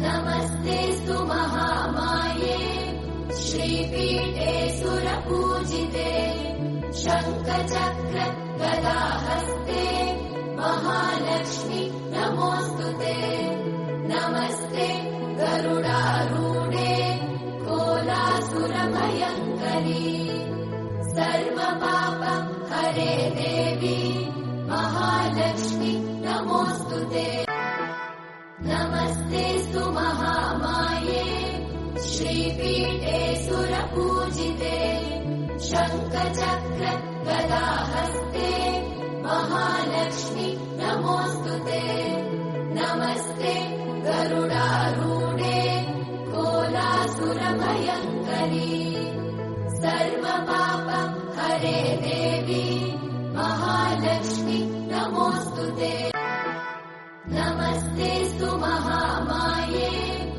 नमस्तेऽस्तु महामाये श्रीपीठे सुरपूजिते शङ्खचक्र गदाहस्ते महालक्ष्मी नमोऽस्तुते। नमस्ते गरुडारूढे कोलासुरभयङ्करी सर्वपाप हरे देवी महालक्ष्मी नमोऽस्तुते। नमस्तेऽस्तु महामाये श्रीपीठे सुरपूजिते शङ्खचक्र गदाहस्ते महालक्ष्मी नमोऽस्तुते। नमस्ते गरुडारूढे कोलासुरभयङ्करी सर्वपाप हरे देवी महालक्ष्मी नमोऽस्तुते। नमस्तेऽस्तु